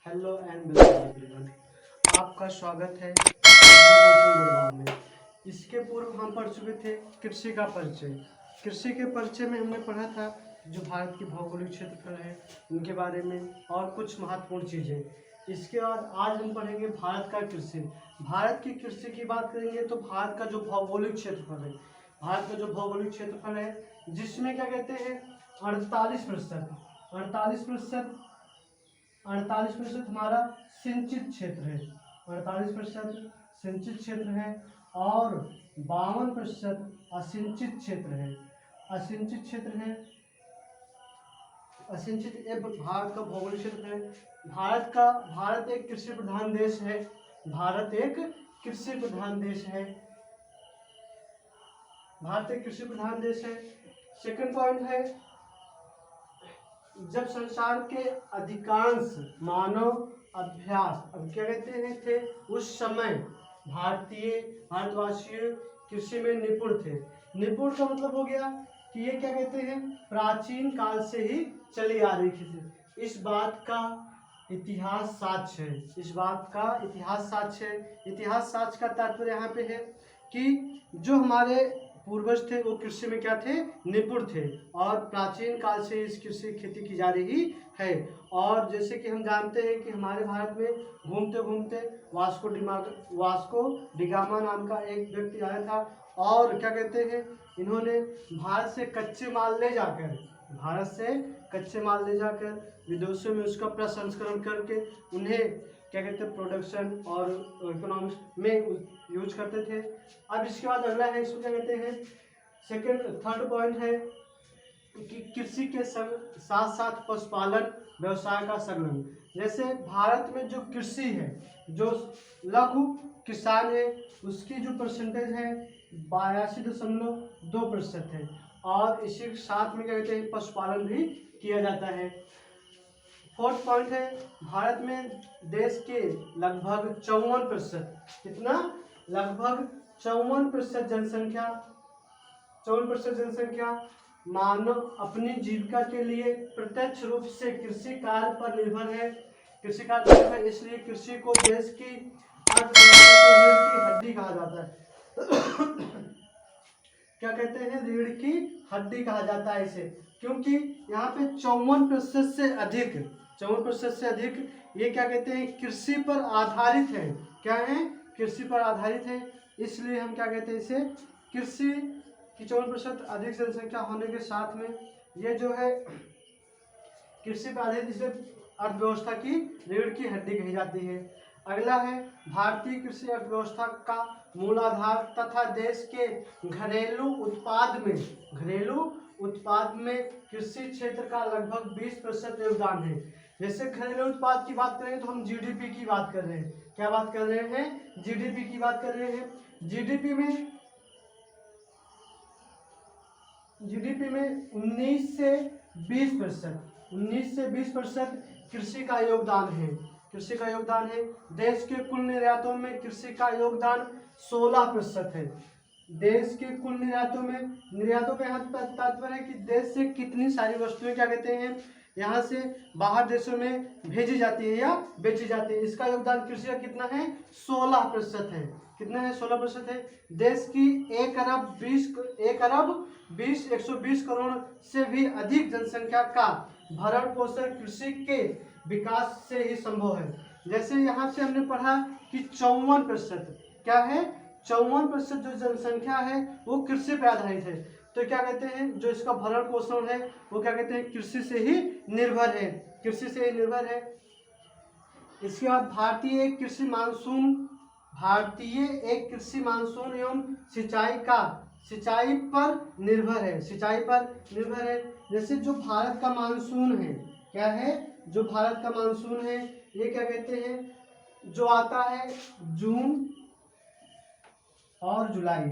Hello and welcome everyone. आपका स्वागत है कोचिंग गुड़गांव में। इसके पूर्व हम पढ़ चुके थे कृषि का परिचय। कृषि के परिचय में हमने पढ़ा था जो भारत की भौगोलिक क्षेत्रफल है उनके बारे में और कुछ महत्वपूर्ण चीज़ें। इसके बाद आज हम पढ़ेंगे भारत का कृषि। भारत की कृषि की बात करेंगे तो भारत का जो भौगोलिक क्षेत्रफल है, भारत का जो भौगोलिक क्षेत्रफल है जिसमें क्या कहते हैं 48% 48% 48% हमारा सिंचित क्षेत्र है। 48% सिंचित क्षेत्र है और 52% असिंचित क्षेत्र है। असिंचित क्षेत्र है, असिंचित ये भारत का भौगोलिक क्षेत्र है। भारत एक कृषि प्रधान देश है। भारत एक कृषि प्रधान देश है। भारत एक कृषि प्रधान देश है। सेकंड पॉइंट है, जब संसार के अधिकांश मानव अभ्यास अब क्या कहते हैं थे उस समय भारतवासी कृषि में निपुण थे। निपुण का मतलब हो गया कि ये क्या कहते हैं प्राचीन काल से ही चली आ रही थी। इस बात का इतिहास साक्ष्य है। इस बात का इतिहास साक्ष्य है। इतिहास साक्ष्य का तात्पर्य यहाँ पे है कि जो हमारे पूर्वज थे वो कृषि में क्या थे निपुण थे और प्राचीन काल से इस कृषि खेती की जा रही है। और जैसे कि हम जानते हैं कि हमारे भारत में घूमते घूमते वास्को डिगामा नाम का एक व्यक्ति आया था और क्या कहते हैं इन्होंने भारत से कच्चे माल ले जाकर विदेशों में उसका प्रसंस्करण करके उन्हें क्या कहते हैं प्रोडक्शन और इकोनॉमिक्स में यूज करते थे। अब इसके बाद अगला है, इसको क्या कहते हैं थर्ड पॉइंट है कि कृषि के साथ साथ पशुपालन व्यवसाय का संलग्न। जैसे भारत में जो कृषि है, जो लघु किसान है उसकी जो परसेंटेज है 82.2% है और इसी के साथ में क्या कहते हैं पशुपालन भी किया जाता है। फोर्थ पॉइंट है, भारत में देश के लगभग 54% कितना लगभग 54% जनसंख्या मानव अपनी जीविका के लिए प्रत्यक्ष रूप से कृषि कार्य पर निर्भर है। कृषि कार्य पर निर्भर, इसलिए कृषि को देश की अर्थव्यवस्था की रीढ़ की हड्डी कहा जाता है। क्या कहते हैं रीढ़ की हड्डी कहा जाता है इसे, क्योंकि यहाँ पे 54% से अधिक ये क्या कहते हैं कृषि पर आधारित है। क्या है कृषि पर आधारित है, इसलिए हम क्या कहते हैं इसे कृषि की 54% अधिक जनसंख्या होने के साथ में ये जो है कृषि पर आधारित, इसे अर्थव्यवस्था की रीढ़ की हड्डी कही जाती है। अगला है, भारतीय कृषि अर्थव्यवस्था का मूलाधार तथा देश के घरेलू उत्पाद में कृषि क्षेत्र का लगभग 20% योगदान है। जैसे घरेलू उत्पाद की बात करें तो हम जीडीपी की बात कर रहे हैं। क्या बात कर रहे हैं जीडीपी की बात कर रहे हैं। जीडीपी में 19 से 20% कृषि का योगदान है। देश के कुल निर्यातों में कृषि का योगदान 16% है। देश के कुल निर्यातों का यहाँ तात्पर्य है कि देश से कितनी सारी वस्तुएं क्या कहते हैं यहाँ से बाहर देशों में भेजी जाती है या बेची जाती है। इसका योगदान कृषि का कितना है 16% है। कितना है 16% है। देश की 120 करोड़ से भी अधिक जनसंख्या का भरण पोषण कृषि के विकास से ही संभव है। जैसे यहाँ से हमने पढ़ा कि 54% क्या है 54% जो जनसंख्या है वो कृषि पर आधारित है। तो क्या कहते हैं जो इसका भरण पोषण है वो क्या कहते हैं कृषि से ही निर्भर है। इसके बाद भारतीय एक कृषि मानसून एवं सिंचाई पर निर्भर है। जैसे जो भारत का मानसून है क्या है जो भारत का मानसून है ये क्या कहते हैं जो आता है जून और जुलाई।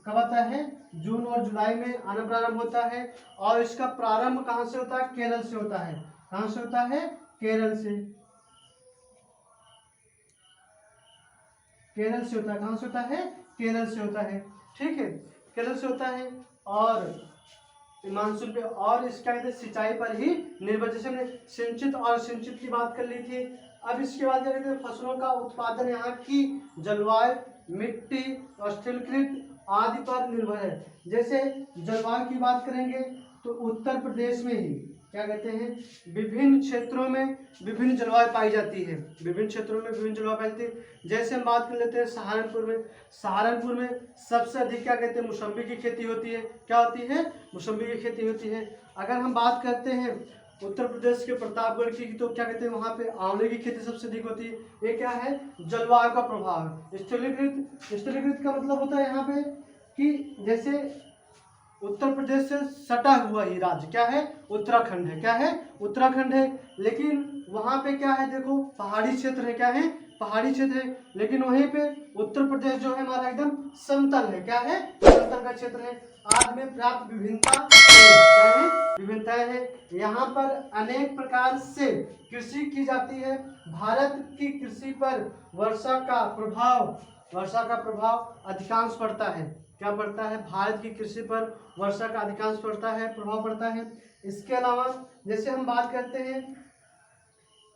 कब आता है जून और जुलाई में आना प्रारंभ होता है और इसका प्रारंभ कहाँ से होता है केरल से होता है। कहाँ से होता है केरल से कहाँ से होता है केरल से होता है। ठीक है केरल से होता है और मानसून पे, और इसका कहते हैं सिंचाई पर ही निर्भर। जैसे हमने सिंचित और सिंचित की बात कर ली थी। अब इसके बाद क्या कहते हैं, फसलों का उत्पादन यहाँ की जलवायु, मिट्टी, स्थलकृत आदि पर निर्भर है। जैसे जलवायु की बात करेंगे तो उत्तर प्रदेश में ही क्या कहते हैं, विभिन्न क्षेत्रों में विभिन्न जलवायु पाई जाती है। विभिन्न क्षेत्रों में विभिन्न जलवायु पाई जाती है। जैसे हम बात कर लेते हैं सहारनपुर में सबसे अधिक क्या कहते हैं, मौसम्बी की खेती होती है। क्या होती है, मौसम्बी की खेती होती है। अगर हम बात करते हैं उत्तर प्रदेश के प्रतापगढ़ की, तो क्या कहते हैं, वहाँ पे आंवले की खेती सबसे अधिक होती है। ये क्या है, जलवायु का प्रभाव। स्थलीकृत का मतलब होता है यहाँ पे कि जैसे उत्तर प्रदेश से सटा हुआ ही राज्य क्या है, उत्तराखंड है। क्या है, उत्तराखंड है। लेकिन वहाँ पे क्या है, देखो पहाड़ी क्षेत्र है। क्या है, पहाड़ी क्षेत्र है। लेकिन वहीं पे उत्तर प्रदेश जो है हमारा एकदम समतल है। क्या है, समतल का क्षेत्र है। आज में प्राप्त विभिन्नता क्या है, विभिन्नताएं है। यहाँ पर अनेक प्रकार से कृषि की जाती है। भारत की कृषि पर वर्षा का प्रभाव अधिकांश पड़ता है। क्या पड़ता है, भारत की कृषि पर वर्षा का अधिकांश पड़ता है, प्रभाव पड़ता है। इसके अलावा जैसे हम बात करते हैं,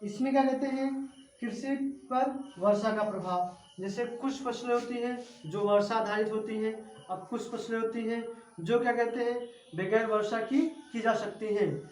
इसमें क्या कहते हैं, कृषि पर वर्षा का प्रभाव। जैसे कुछ फसलें होती हैं जो वर्षा आधारित होती हैं, और कुछ फसलें होती हैं जो क्या कहते हैं, बगैर वर्षा की जा सकती हैं।